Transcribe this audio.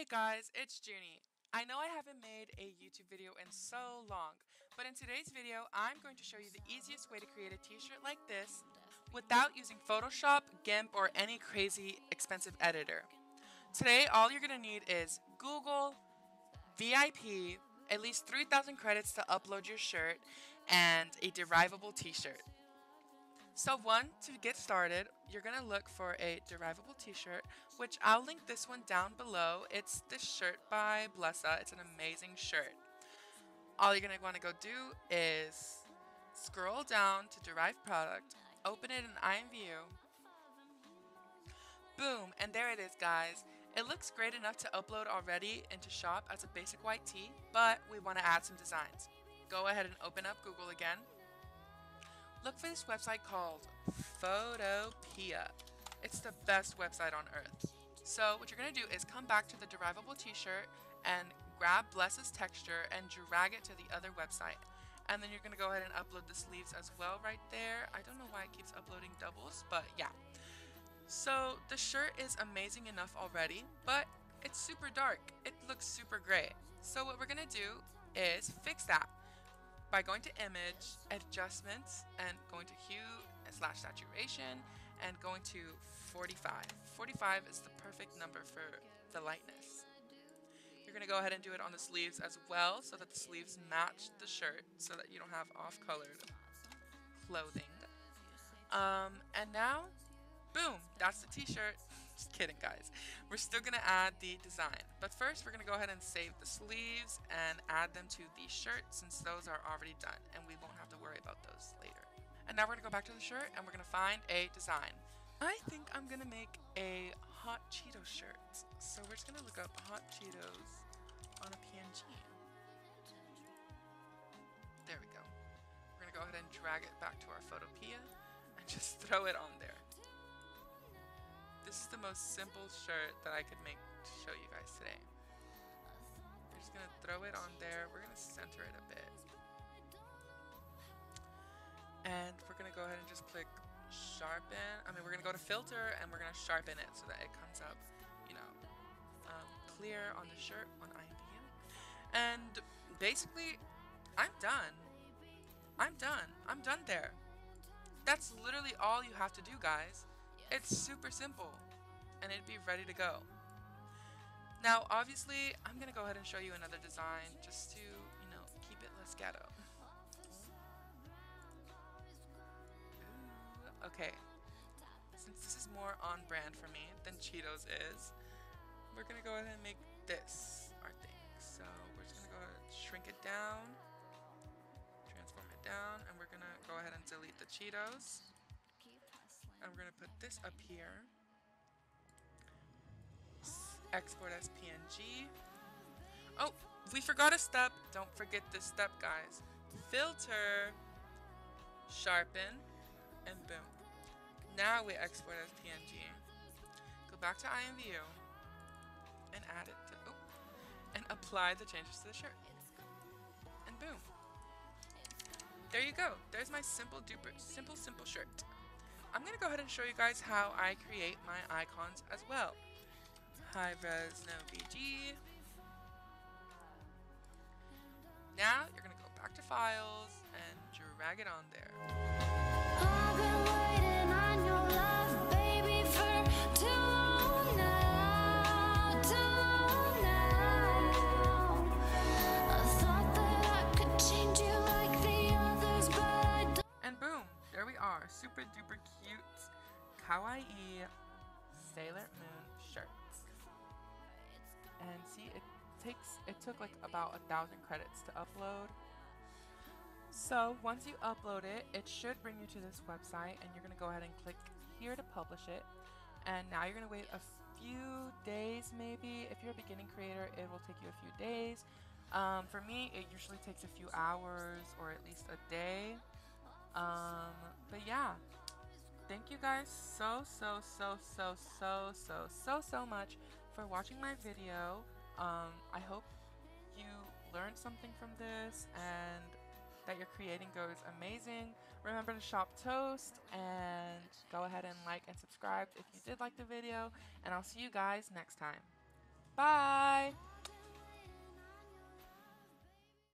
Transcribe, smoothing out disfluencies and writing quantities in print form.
Hey guys, it's Junie. I know I haven't made a YouTube video in so long, but in today's video, I'm going to show you the easiest way to create a t-shirt like this without using Photoshop, GIMP, or any crazy expensive editor. Today, all you're going to need is Google, VIP, at least 3,000 credits to upload your shirt, and a derivable t-shirt. So to get started, you're going to look for a derivable t-shirt, which I'll link this one down below. It's this shirt by Blessa. It's an amazing shirt. All you're going to want to go do is scroll down to derived product, open it in Imvu. Boom, and there it is, guys. It looks great enough to upload already into shop as a basic white tee, but we want to add some designs. Go ahead and open up Google again. Look for this website called Photopea. It's the best website on earth. So what you're going to do is come back to the derivable t-shirt and grab Blessa's texture and drag it to the other website. And then you're going to go ahead and upload the sleeves as well right there. I don't know why it keeps uploading doubles, but yeah. So the shirt is amazing enough already, but it's super dark. It looks super gray. So what we're going to do is fix that by going to Image, Adjustments, and going to Hue / Saturation, and going to 45. 45 is the perfect number for the lightness. You're going to go ahead and do it on the sleeves as well, so that the sleeves match the shirt, so that you don't have off-colored clothing. And now, boom, that's the t-shirt. Just kidding, guys. We're still going to add the design. But first, we're going to go ahead and save the sleeves and add them to the shirt, since those are already done and we won't have to worry about those later. And now we're going to go back to the shirt and we're going to find a design. I think I'm going to make a hot Cheetos shirt. So we're just going to look up hot Cheetos on a PNG. There we go. We're going to go ahead and drag it back to our Photopea and just throw it on there. This is the most simple shirt that I could make to show you guys today. We're just going to throw it on there. We're going to center it a bit. And we're going to go ahead and just click sharpen. We're going to go to filter and we're going to sharpen it so that it comes up, clear on the shirt on IMVU. And basically, I'm done. I'm done there. That's literally all you have to do, guys. It's super simple, and it'd be ready to go. Now, obviously, I'm going to go ahead and show you another design just to, keep it less ghetto. Ooh, okay, since this is more on brand for me than Cheetos is, we're going to go ahead and make this our thing. So we're just going to go ahead and shrink it down, transform it down, and we're going to go ahead and delete the Cheetos. And we're going to put this up here. Export as PNG. Oh, we forgot a step. Don't forget this step, guys. Filter, sharpen, and boom. Now we export as PNG. Go back to IMVU and add it to, and apply the changes to the shirt. And boom. There you go. There's my simple shirt. I'm going to go ahead and show you guys how I create my icons as well. High res, no BG. Now you're going to go back to files and drag it on there. I've been waiting on your love, baby, for too long now, I thought that I could change you like the others, but I don't. And boom. There we are, super duper cute, kawaii Sailor Moon shirts. And see, it took like about 1,000 credits to upload. So once you upload it, it should bring you to this website, and you're gonna go ahead and click here to publish it. And now you're gonna wait a few days, maybe. If you're a beginning creator, it will take you a few days. For me, it usually takes a few hours or at least a day. But yeah, thank you guys so much for watching my video. I hope you learned something from this and that your creating goes amazing. Remember to shop Toast and go ahead and like and subscribe if you did like the video, and I'll see you guys next time.